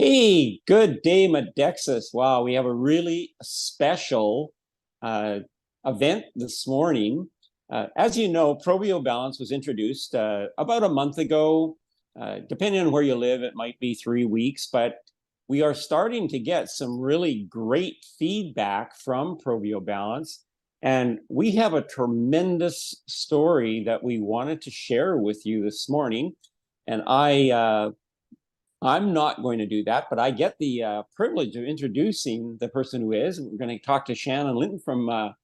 Hey, good day, Medexus. Wow, we have a really special uh, event this morning. As you know, Probio Balance was introduced about a month ago. Depending on where you live, it might be 3 weeks, but we are starting to get some really great feedback from Probio Balance. And we have a tremendous story that we wanted to share with you this morning. And I'm not going to do that, but I get the privilege of introducing the person who is. We're going to talk to Shannon Linton from,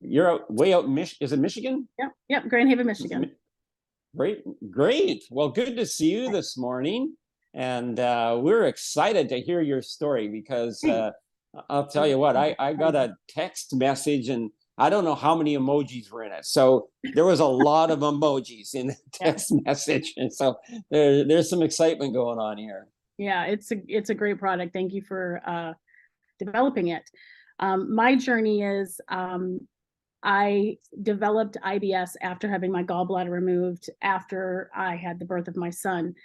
you're way out in Is it Michigan? Yep, Grand Haven, Michigan. Great, great. Well, good to see you this morning. And we're excited to hear your story because I'll tell you what, I got a text message and I don't know how many emojis were in it. So there was a lot of emojis in the text message. And so there's some excitement going on here. Yeah, it's a great product. Thank you for developing it. My journey is I developed IBS after having my gallbladder removed after I had the birth of my son.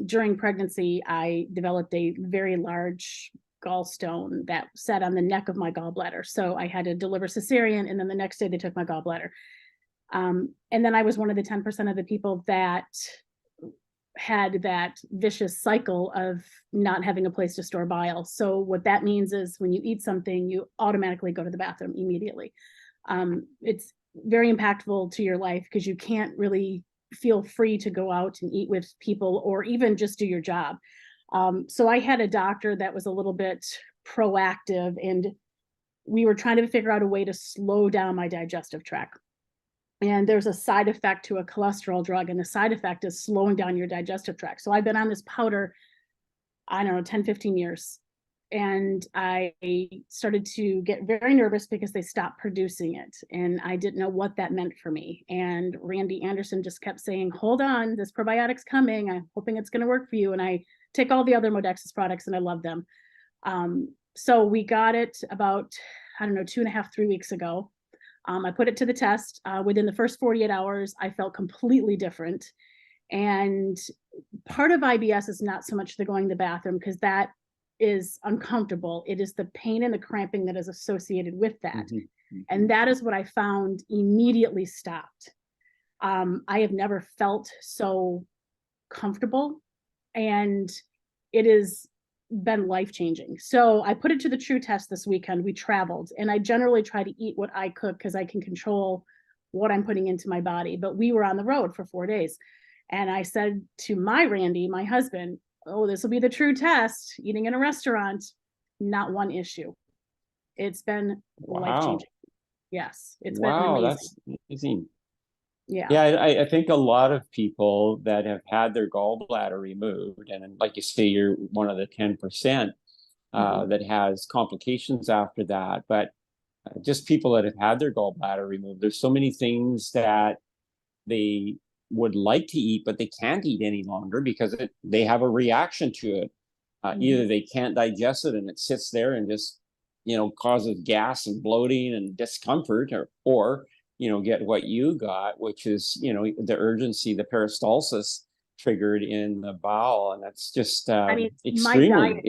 During pregnancy, I developed a very large gallstone that sat on the neck of my gallbladder. So I had to deliver cesarean, and then the next day they took my gallbladder. And then I was one of the 10% of the people that had that vicious cycle of not having a place to store bile. So what that means is when you eat something, you automatically go to the bathroom immediately. It's very impactful to your life because you can't really feel free to go out and eat with people or even just do your job. So I had a doctor that was a little bit proactive, and we were trying to figure out a way to slow down my digestive tract. And there's a side effect to a cholesterol drug, and the side effect is slowing down your digestive tract. So I've been on this powder, I don't know, 10, 15 years. And I started to get very nervous because they stopped producing it. And I didn't know what that meant for me. And Randy Anderson just kept saying, hold on, this probiotic's coming. I'm hoping it's going to work for you. And I take all the other Modexus products and I love them. So we got it about, I don't know, 2.5, 3 weeks ago. I put it to the test. Within the first 48 hours, I felt completely different. And part of IBS is not so much the going to the bathroom, because that is uncomfortable. It is the pain and the cramping that is associated with that. Mm-hmm. And that is what I found immediately stopped. I have never felt so comfortable, and it has been life-changing. So I put it to the true test this weekend. We traveled, and I generally try to eat what I cook because I can control what I'm putting into my body. But we were on the road for 4 days. And I said to my Randy, my husband, oh, this will be the true test. Eating in a restaurant, not one issue. It's been life-changing. Yes, it's been amazing. That's amazing. Yeah. Yeah, I think a lot of people that have had their gallbladder removed, and like you say, you're one of the 10% that has complications after that. But just people that have had their gallbladder removed, there's so many things that they would like to eat, but they can't eat any longer because they have a reaction to it. Either they can't digest it and it sits there and just, causes gas and bloating and discomfort, or get what you got, which is, the urgency, the peristalsis triggered in the bowel. And that's just extremely.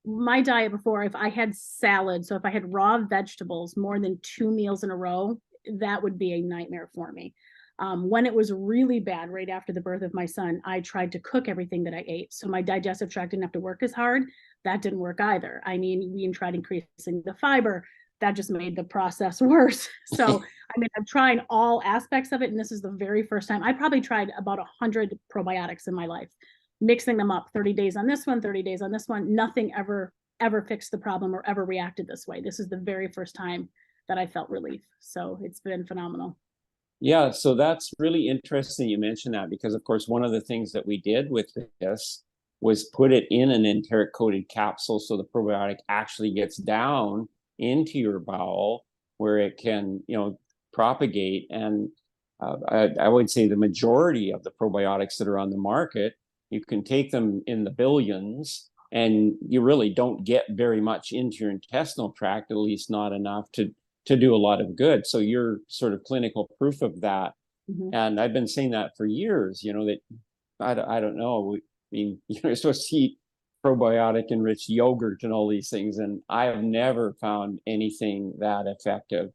My diet before, if I had salad, so if I had raw vegetables more than 2 meals in a row, that would be a nightmare for me. When it was really bad, right after the birth of my son, I tried to cook everything that I ate. So my digestive tract didn't have to work as hard. That didn't work either. I mean, we tried increasing the fiber. That just made the process worse. So, I'm trying all aspects of it. And this is the very first time. I probably tried about 100 probiotics in my life, mixing them up 30 days on this one, 30 days on this one. Nothing ever fixed the problem or ever reacted this way. This is the very first time that I felt relief. So it's been phenomenal. Yeah, so that's really interesting you mentioned that, because of course one of the things that we did with this was put it in an enteric coated capsule so the probiotic actually gets down into your bowel where it can propagate. And I would say the majority of the probiotics that are on the market, you can take them in the billions and you really don't get very much into your intestinal tract, at least not enough to do a lot of good. So you're sort of clinical proof of that. And I've been saying that for years, that I don't know. I mean, you're supposed to eat probiotic enriched yogurt and all these things, and I have never found anything that effective.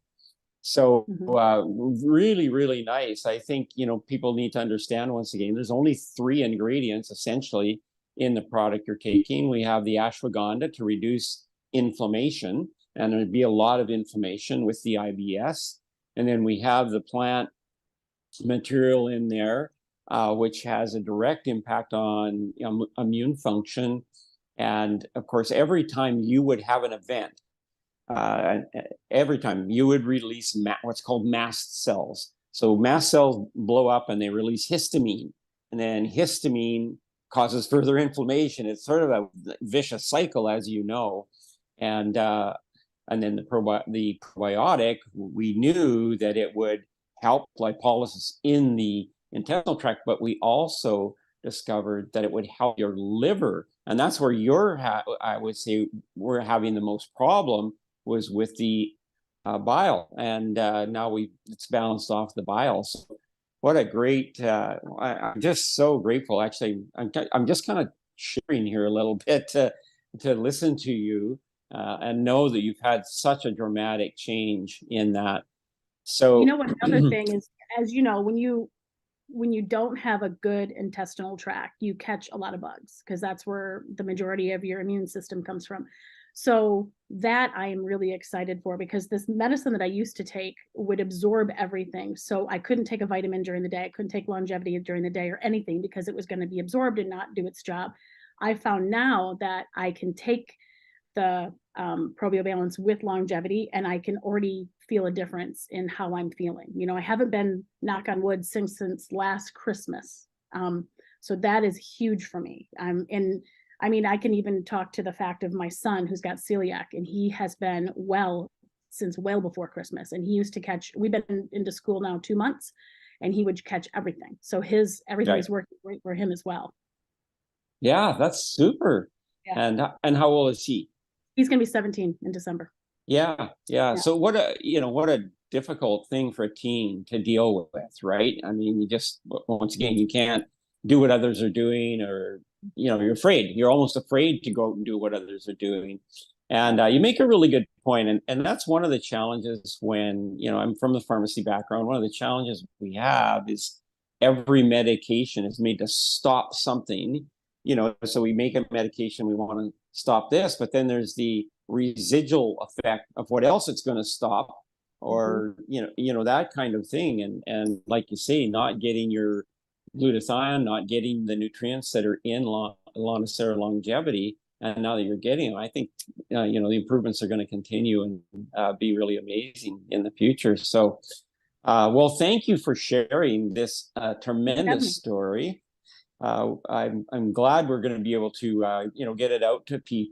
So really, really nice. I think, people need to understand, once again, there's only 3 ingredients essentially in the product you're taking. We have the ashwagandha to reduce inflammation, and there'd be a lot of inflammation with the IBS. And then we have the plant material in there, which has a direct impact on immune function. And of course, every time you would have an event, every time you would release what's called mast cells. So mast cells blow up and they release histamine, and then histamine causes further inflammation. It's sort of a vicious cycle, as you know. And then the probiotic, we knew that it would help lipolysis in the intestinal tract, but we also discovered that it would help your liver. And that's where I would say we're having the most problem, was with the bile. And now it's balanced off the bile. So what a great, I'm just so grateful. Actually, I'm just kind of sharing here a little bit to listen to you and know that you've had such a dramatic change in that. So, another thing is, as you know, when you don't have a good intestinal tract, you catch a lot of bugs, because that's where the majority of your immune system comes from. So that I am really excited for, because this medicine that I used to take would absorb everything. So I couldn't take a vitamin during the day. I couldn't take longevity during the day or anything, because it was going to be absorbed and not do its job. I found now that I can take the Probio Balance with longevity, and I can already feel a difference in how I'm feeling. I haven't been, knock on wood, since last Christmas. So that is huge for me. I can even talk to the fact of my son, who's got celiac, and he has been well since well before Christmas. And he used to catch, we've been into school now 2 months, and he would catch everything. So everything is working great for him as well. Yeah, that's super. Yeah. And how old is he? He's going to be 17 in December. Yeah. So what a difficult thing for a teen to deal with, right? I mean, once again, you can't do what others are doing, or, you're afraid. You're almost afraid to go out and do what others are doing. And you make a really good point. And that's one of the challenges when, I'm from the pharmacy background. One of the challenges we have is every medication is made to stop something, so we make a medication, we want to stop this, but then there's the residual effect of what else it's going to stop, or that kind of thing. And like you say, not getting your glutathione, not getting the nutrients that are in Longicera longevity. And now that you're getting them, I think the improvements are going to continue and be really amazing in the future. So well, thank you for sharing this tremendous story. I'm glad we're going to be able to get it out to people.